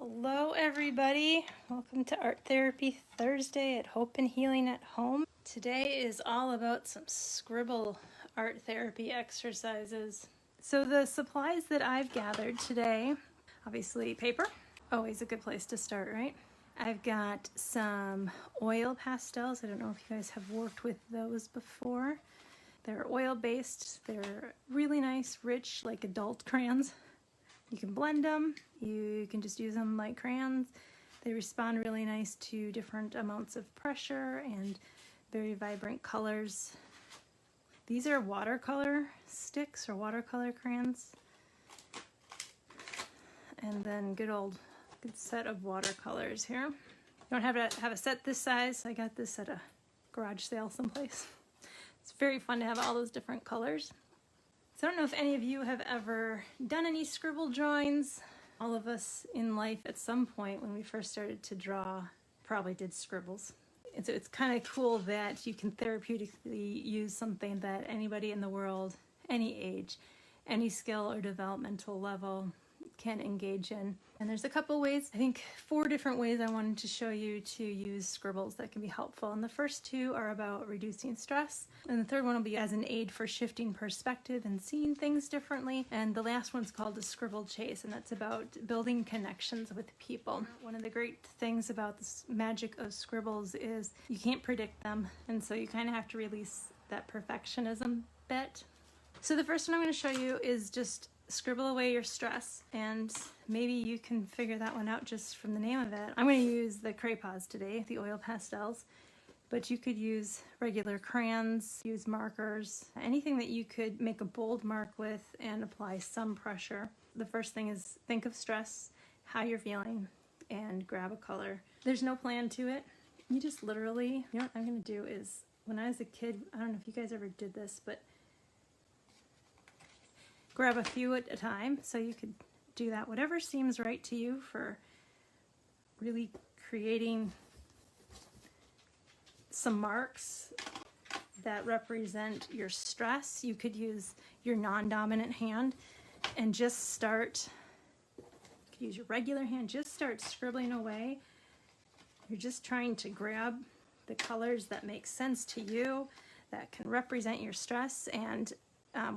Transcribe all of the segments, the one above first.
Hello everybody, welcome to Art Therapy Thursday at Hope and Healing at Home. Today is all about some scribble art therapy exercises. So the supplies that I've gathered today, obviously paper, always a good place to start, right? I've got some oil pastels. I don't know if you guys have worked with those before. They're oil-based, they're really nice, rich, like adult crayons. You can blend them, you can just use them like crayons. They respond really nice to different amounts of pressure and very vibrant colors. These are watercolor sticks or watercolor crayons. And then good set of watercolors here. You don't have to have a set this size. I got this at a garage sale someplace. It's very fun to have all those different colors. So I don't know if any of you have ever done any scribble drawings. All of us in life at some point when we first started to draw probably did scribbles. And so it's kind of cool that you can therapeutically use something that anybody in the world, any age, any skill or developmental level can engage in. And there's a couple ways, I think 4 different ways I wanted to show you to use scribbles that can be helpful. And the first 2 are about reducing stress. And the third one will be as an aid for shifting perspective and seeing things differently. And the last one's called the scribble chase, and that's about building connections with people. One of the great things about this magic of scribbles is you can't predict them. And so you kind of have to release that perfectionism bit. So the first one I'm going to show you is just scribble away your stress, and maybe you can figure that one out just from the name of it. I'm going to use the Scribbles today, the oil pastels, but you could use regular crayons, use markers, anything that you could make a bold mark with and apply some pressure. The first thing is think of stress, how you're feeling, and grab a color. There's no plan to it. You just literally, you know what I'm going to do is, when I was a kid, I don't know if you guys ever did this, but grab a few at a time, so you could do that. Whatever seems right to you for really creating some marks that represent your stress. You could use your non-dominant hand and just start, you could use your regular hand, just start scribbling away. You're just trying to grab the colors that make sense to you, that can represent your stress. And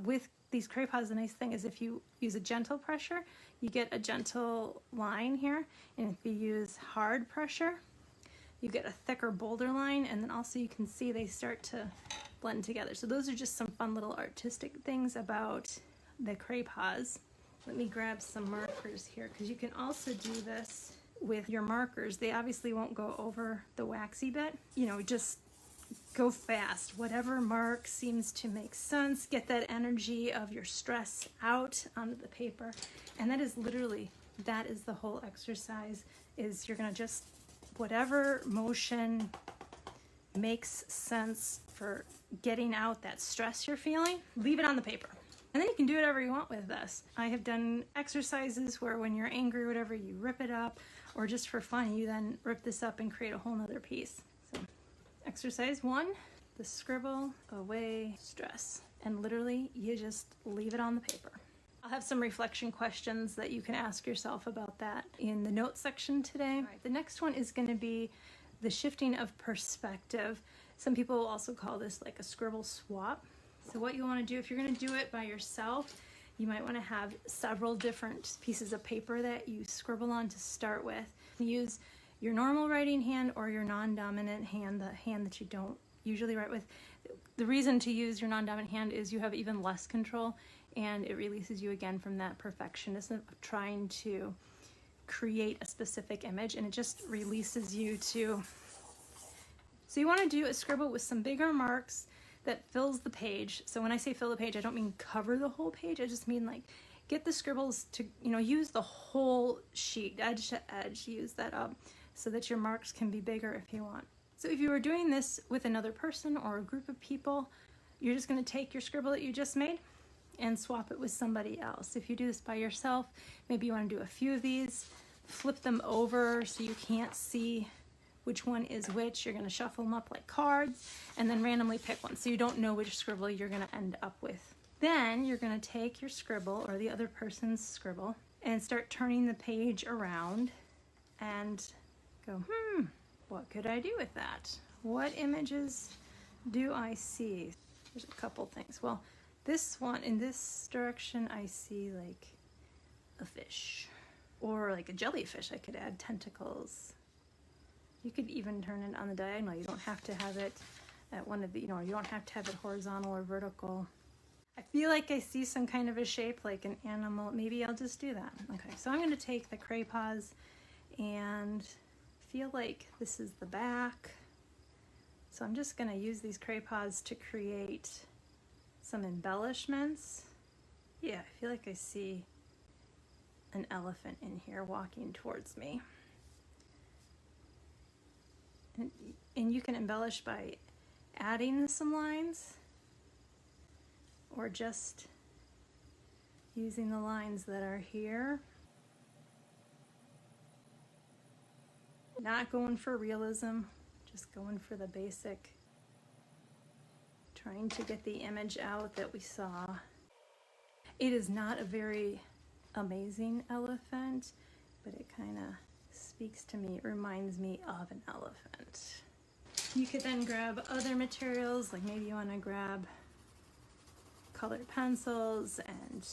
with these Scribbles, the nice thing is if you use a gentle pressure, you get a gentle line here. And if you use hard pressure, you get a thicker, bolder line. And then also you can see they start to blend together. So those are just some fun little artistic things about the Scribbles. Let me grab some markers here, because you can also do this with your markers. They obviously won't go over the waxy bit. You know, just go fast. Whatever mark seems to make sense. Get that energy of your stress out onto the paper. And that is literally, that is the whole exercise, is you're going to just, whatever motion makes sense for getting out that stress you're feeling, leave it on the paper. And then you can do whatever you want with this. I have done exercises where when you're angry or whatever, you rip it up, or just for fun, you then rip this up and create a whole nother piece. So exercise 1, the scribble away stress. And literally, you just leave it on the paper. I'll have some reflection questions that you can ask yourself about that in the notes section today. All right, the next one is going to be the shifting of perspective. Some people will also call this like a scribble swap. So what you want to do, if you're going to do it by yourself, you might want to have several different pieces of paper that you scribble on to start with. Use your normal writing hand or your non-dominant hand, the hand that you don't usually write with. The reason to use your non-dominant hand is you have even less control, and it releases you again from that perfectionism of trying to create a specific image, and it just releases you to. So you want to do a scribble with some bigger marks that fills the page. So when I say fill the page, I don't mean cover the whole page. I just mean like get the scribbles to, you know, use the whole sheet, edge to edge, use that up so that your marks can be bigger if you want. So if you were doing this with another person or a group of people, you're just going to take your scribble that you just made and swap it with somebody else. If you do this by yourself, maybe you want to do a few of these, flip them over so you can't see which one is which. You're going to shuffle them up like cards and then randomly pick one so you don't know which scribble you're going to end up with. Then you're going to take your scribble or the other person's scribble and start turning the page around and go, what could I do with that? What images do I see? There's a couple things. Well, this one, in this direction, I see like a fish or like a jellyfish. I could add tentacles. You could even turn it on the diagonal. You don't have to have it at one of the, you don't have to have it horizontal or vertical. I feel like I see some kind of a shape like an animal. Maybe I'll just do that. Okay, so I'm going to take the crayons and feel like this is the back. So I'm just going to use these crayons to create some embellishments. Yeah, I feel like I see an elephant in here walking towards me. And you can embellish by adding some lines or just using the lines that are here. Not going for realism, just going for the basic, trying to get the image out that we saw. It is not a very amazing elephant, but it kind of speaks to me. It reminds me of an elephant. You could then grab other materials, like maybe you want to grab colored pencils and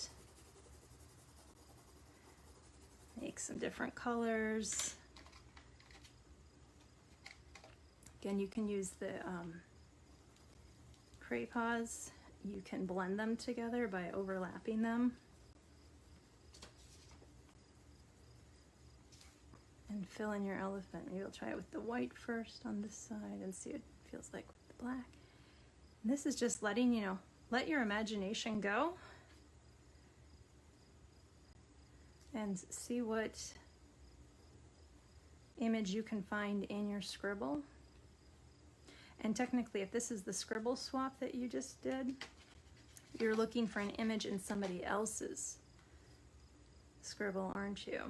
make some different colors. Again, you can use the crayons. You can blend them together by overlapping them. And fill in your elephant. Maybe you'll try it with the white first on this side and see what it feels like with the black. And this is just letting let your imagination go and see what image you can find in your scribble. And technically, if this is the scribble swap that you just did, you're looking for an image in somebody else's scribble, aren't you?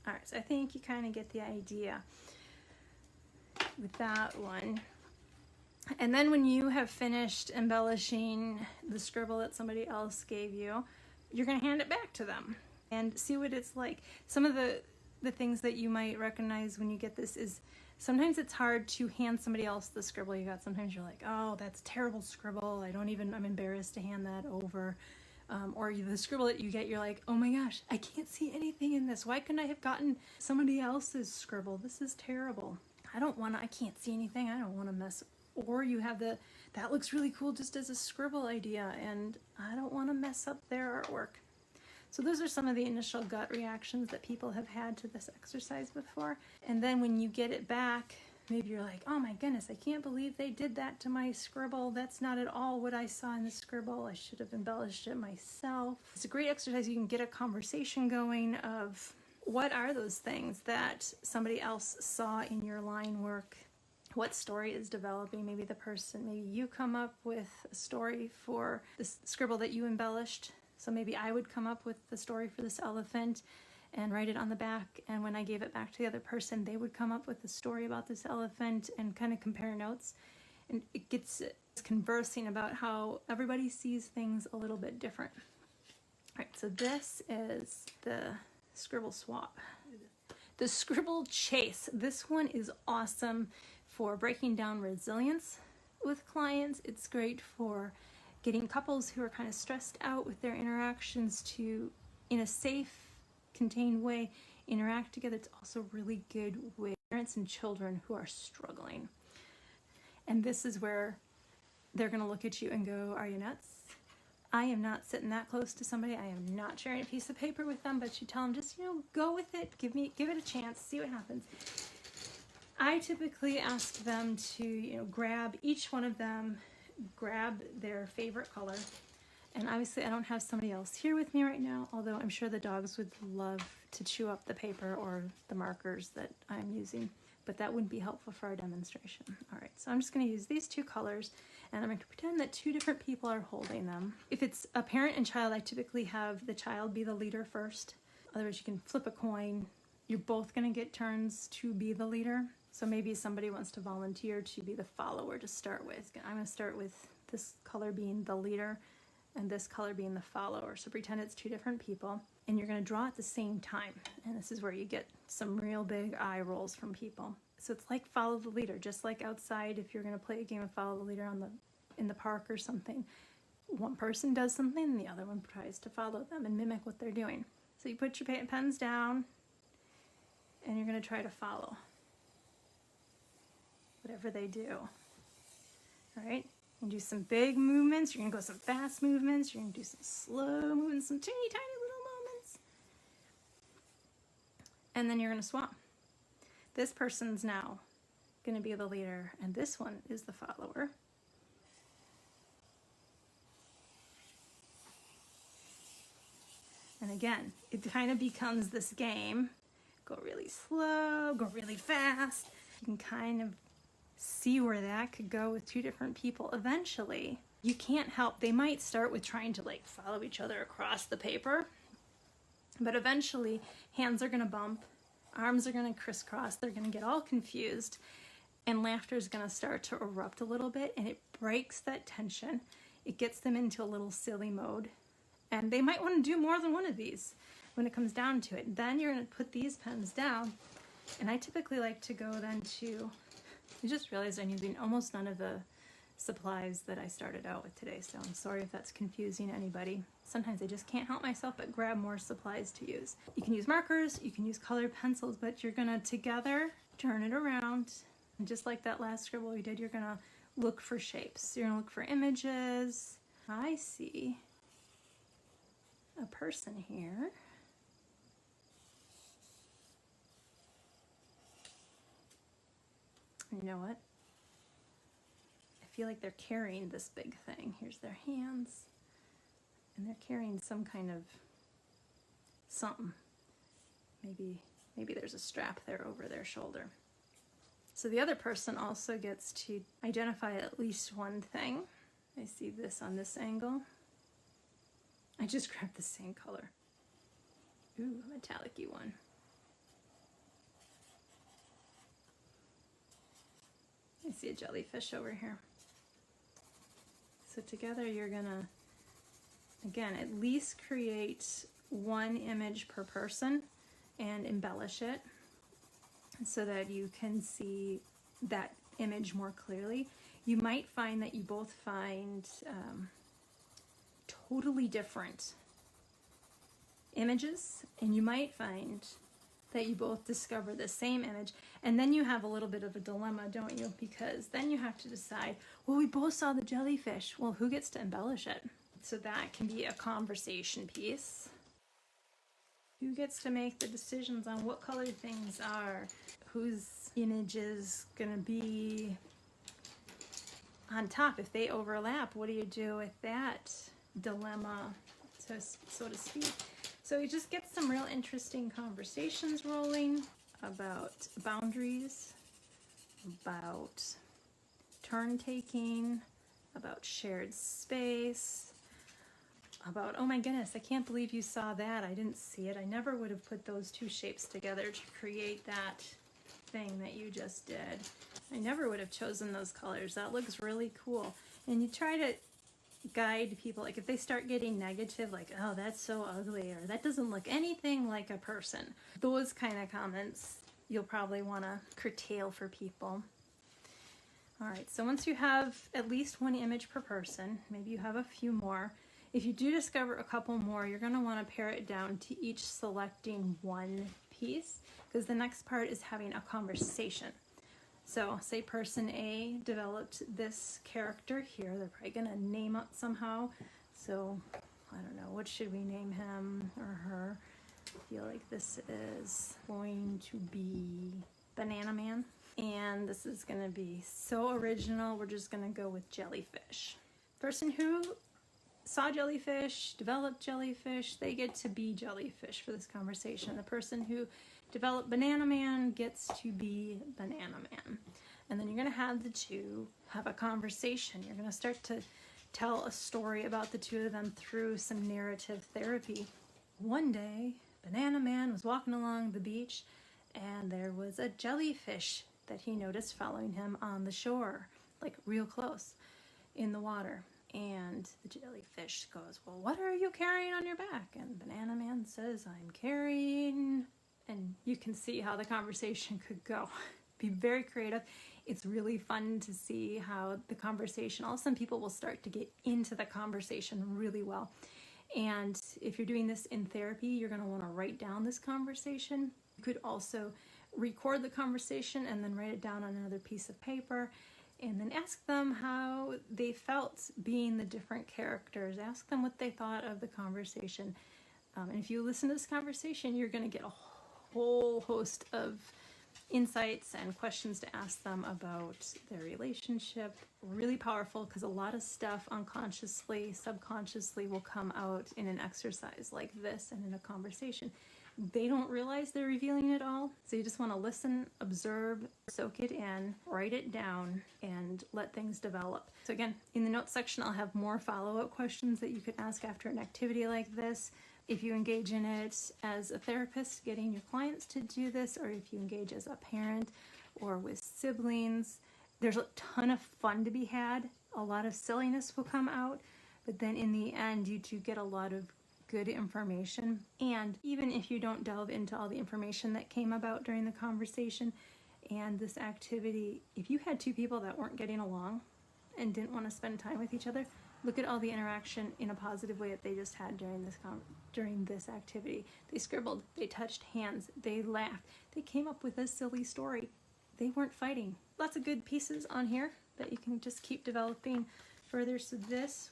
All right, so I think you kind of get the idea with that one. And then when you have finished embellishing the scribble that somebody else gave you, you're going to hand it back to them and see what it's like. Some of the things that you might recognize when you get this is sometimes it's hard to hand somebody else the scribble you got. Sometimes you're like, oh, that's terrible scribble. I'm embarrassed to hand that over. Or the scribble that you get, you're like, oh my gosh, I can't see anything in this. Why couldn't I have gotten somebody else's scribble? This is terrible. I can't see anything. I don't want to mess. Or you have that looks really cool just as a scribble idea, and I don't want to mess up their artwork. So those are some of the initial gut reactions that people have had to this exercise before. And then when you get it back, maybe you're like, oh my goodness, I can't believe they did that to my scribble. That's not at all what I saw in the scribble. I should have embellished it myself. It's a great exercise. You can get a conversation going of what are those things that somebody else saw in your line work? What story is developing? Maybe you come up with a story for the scribble that you embellished. So maybe I would come up with the story for this elephant and write it on the back, and when I gave it back to the other person, they would come up with a story about this elephant and kind of compare notes. And it gets conversing about how everybody sees things a little bit different. All right, so this is the scribble swap. The scribble chase. This one is awesome for breaking down resilience with clients. It's great for getting couples who are kind of stressed out with their interactions to, in a safe, contained way, interact together. It's also really good with parents and children who are struggling. And this is where they're going to look at you and go, are you nuts? I am not sitting that close to somebody. I am not sharing a piece of paper with them, but you tell them, just, go with it. Give it a chance, see what happens. I typically ask them to, grab each one of them, grab their favorite color. And obviously I don't have somebody else here with me right now, although I'm sure the dogs would love to chew up the paper or the markers that I'm using. but that wouldn't be helpful for our demonstration. All right, so I'm just going to use these two colors, and I'm going to pretend that two different people are holding them. If it's a parent and child, I typically have the child be the leader first. Otherwise, you can flip a coin. You're both going to get turns to be the leader. So maybe somebody wants to volunteer to be the follower to start with. I'm going to start with this color being the leader and this color being the follower. So pretend it's two different people, and you're going to draw at the same time. And this is where you get some real big eye rolls from people. So it's like follow the leader, just like outside if you're going to play a game of follow the leader in the park or something. One person does something and the other one tries to follow them and mimic what they're doing. So you put your pens down and you're going to try to follow whatever they do. All right? You can do some big movements, you're going to go some fast movements, you're going to do some slow movements, some teeny tiny little moments. And then you're going to swap. This person's now going to be the leader, and this one is the follower. And again, it kind of becomes this game. Go really slow, go really fast. You can kind of see where that could go with two different people eventually. You can't help, they might start with trying to like follow each other across the paper, but eventually hands are going to bump, arms are going to crisscross, they're going to get all confused, and laughter is going to start to erupt a little bit, and it breaks that tension. It gets them into a little silly mode, and they might want to do more than one of these when it comes down to it. Then you're going to put these pens down, and I typically like to go then to, I just realized I'm using almost none of the supplies that I started out with today, so I'm sorry if that's confusing anybody. Sometimes I just can't help myself but grab more supplies to use. You can use markers, you can use colored pencils, but you're gonna together turn it around, and just like that last scribble we did, you're gonna look for shapes. You're gonna look for images. I see a person here. You know what? I feel like they're carrying this big thing. Here's their hands, and they're carrying some kind of something. Maybe there's a strap there over their shoulder. So the other person also gets to identify at least one thing. I see this on this angle. I just grabbed the same color. Ooh, a metallic-y one. I see a jellyfish over here. So together you're gonna, again, at least create one image per person and embellish it so that you can see that image more clearly. You might find that you both find totally different images, and you might find that you both discover the same image, and then you have a little bit of a dilemma, don't you? Because then you have to decide, well, we both saw the jellyfish. Well, who gets to embellish it? So that can be a conversation piece. Who gets to make the decisions on what color things are? Whose image is gonna be on top? If they overlap, what do you do with that dilemma, so to speak? So you just get some real interesting conversations rolling about boundaries, about turn taking, about shared space, about, oh my goodness, I can't believe you saw that. I didn't see it. I never would have put those two shapes together to create that thing that you just did. I never would have chosen those colors. That looks really cool. And you try to guide people, like if they start getting negative, like, oh, that's so ugly, or that doesn't look anything like a person. Those kind of comments you'll probably want to curtail for people. All right, so once you have at least one image per person, maybe you have a few more. If you do discover a couple more, you're going to want to pare it down to each selecting one piece, because the next part is having a conversation. So say person A developed this character here. They're probably going to name it somehow. So I don't know, what should we name him or her? I feel like this is going to be Banana Man. And this is going to be so original, we're just going to go with jellyfish. Person who saw jellyfish, developed jellyfish, they get to be jellyfish for this conversation. The person who developed Banana Man gets to be Banana Man. And then you're going to have the two have a conversation. You're going to start to tell a story about the two of them through some narrative therapy. One day, Banana Man was walking along the beach, and there was a jellyfish that he noticed following him on the shore, like real close in the water. And the jellyfish goes, well, what are you carrying on your back? And Banana Man says, I'm carrying... And you can see how the conversation could go. Be very creative. It's really fun to see how the conversation, all of a sudden people will start to get into the conversation really well. And if you're doing this in therapy, you're going to want to write down this conversation. You could also record the conversation and then write it down on another piece of paper, and then ask them how they felt being the different characters. Ask them what they thought of the conversation. And if you listen to this conversation, you're going to get a whole host of insights and questions to ask them about their relationship. Really powerful, because a lot of stuff unconsciously, subconsciously will come out in an exercise like this and in a conversation. They don't realize they're revealing it all, so you just want to listen, observe, soak it in, write it down, and let things develop. So again, in the notes section, I'll have more follow-up questions that you could ask after an activity like this. If you engage in it as a therapist, getting your clients to do this, or if you engage as a parent or with siblings, there's a ton of fun to be had. A lot of silliness will come out, but then in the end, you do get a lot of good information. And even if you don't delve into all the information that came about during the conversation and this activity, if you had two people that weren't getting along and didn't want to spend time with each other, look at all the interaction in a positive way that they just had during this activity. They scribbled, they touched hands, they laughed, they came up with a silly story. They weren't fighting. Lots of good pieces on here that you can just keep developing further. So this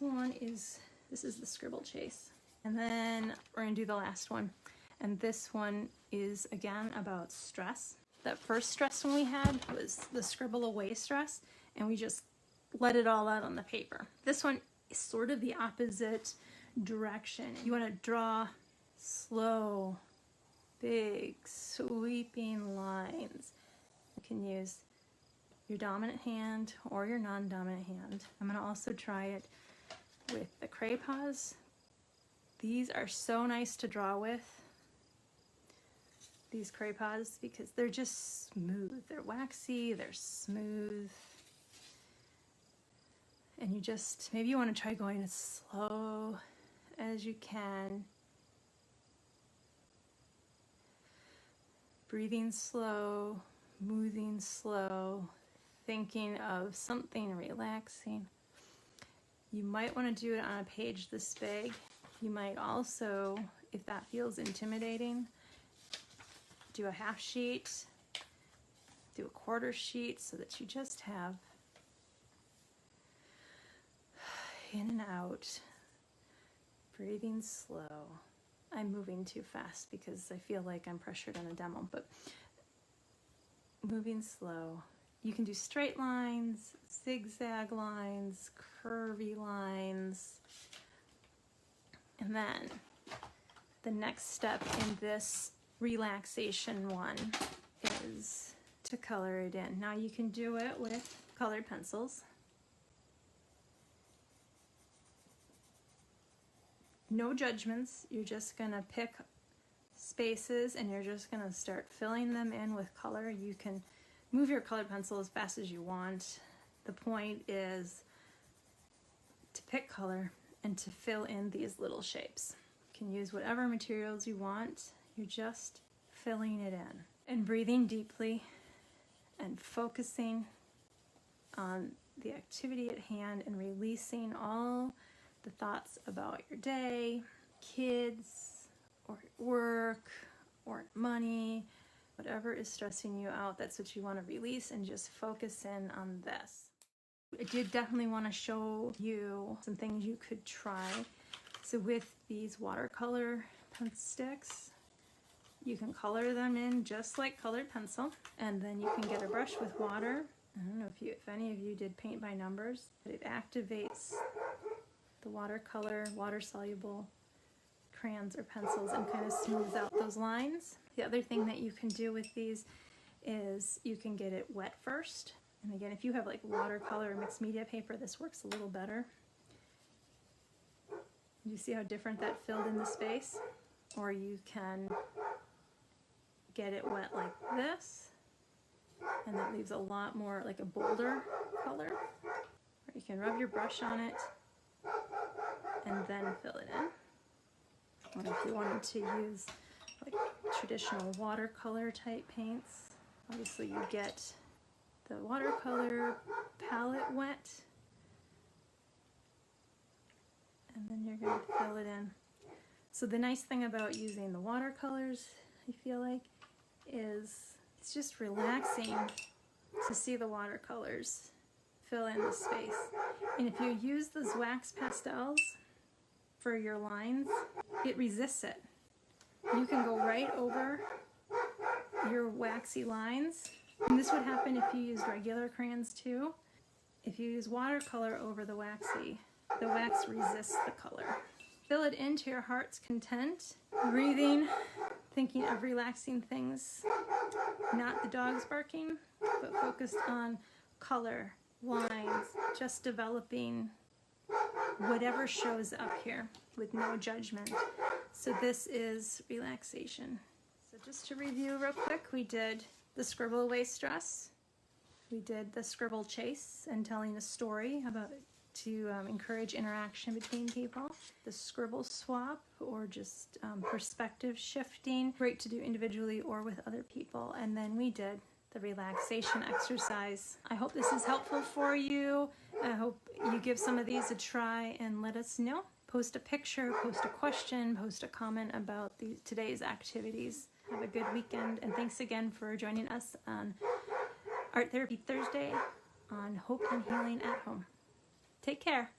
is the Scribble Chase. And then we're gonna do the last one. And this one is again about stress. That first stress one we had was the Scribble Away stress, and we just let it all out on the paper. This one is sort of the opposite direction. You want to draw slow, big, sweeping lines. You can use your dominant hand or your non-dominant hand. I'm going to also try it with the Scribbles. These are so nice to draw with, these Scribbles, because they're just smooth. They're waxy, they're smooth. And you just, maybe you want to try going as slow as you can. Breathing slow, moving slow, thinking of something relaxing. You might want to do it on a page this big. You might also, if that feels intimidating, do a half sheet, do a quarter sheet, so that you just have in and out, breathing slow. I'm moving too fast because I feel like I'm pressured on a demo, but moving slow. You can do straight lines, zigzag lines, curvy lines. And then the next step in this relaxation one is to color it in. Now you can do it with colored pencils. No judgments. You're just gonna pick spaces and you're just gonna start filling them in with color. You can move your colored pencil as fast as you want. The point is to pick color and to fill in these little shapes. You can use whatever materials you want. You're just filling it in and breathing deeply and focusing on the activity at hand and releasing all the thoughts about your day, kids, or work, or money, whatever is stressing you out. That's what you want to release and just focus in on this. I did definitely want to show you some things you could try. So with these watercolor pen sticks, you can color them in just like colored pencil, and then you can get a brush with water. I don't know if any of you did paint by numbers, but it activates the watercolor, water-soluble crayons or pencils and kind of smooths out those lines. The other thing that you can do with these is you can get it wet first. And again, if you have like watercolor or mixed media paper, this works a little better. You see how different that filled in the space? Or you can get it wet like this, and that leaves a lot more like a bolder color. Or you can rub your brush on it and then fill it in. And if you wanted to use like traditional watercolor type paints, obviously you get the watercolor palette wet, and then you're going to fill it in. So the nice thing about using the watercolors, I feel like, is it's just relaxing to see the watercolors fill in the space. And if you use those wax pastels for your lines, it resists it. You can go right over your waxy lines. And this would happen if you used regular crayons too. If you use watercolor over the waxy, the wax resists the color. Fill it in to your heart's content. Breathing, thinking of relaxing things, not the dogs barking, but focused on color, lines, just developing whatever shows up here with no judgment. So this is relaxation. So just to review real quick, we did the Scribble Away stress. We did the Scribble chase and telling a story about to encourage interaction between people. The Scribble swap, or just perspective shifting, great to do individually or with other people. And then we did the relaxation exercise. I hope this is helpful for you. I hope you give some of these a try and let us know. Post a picture, post a question, post a comment about today's activities. Have a good weekend, and thanks again for joining us on Art Therapy Thursday on Hope and Healing at Home. Take care.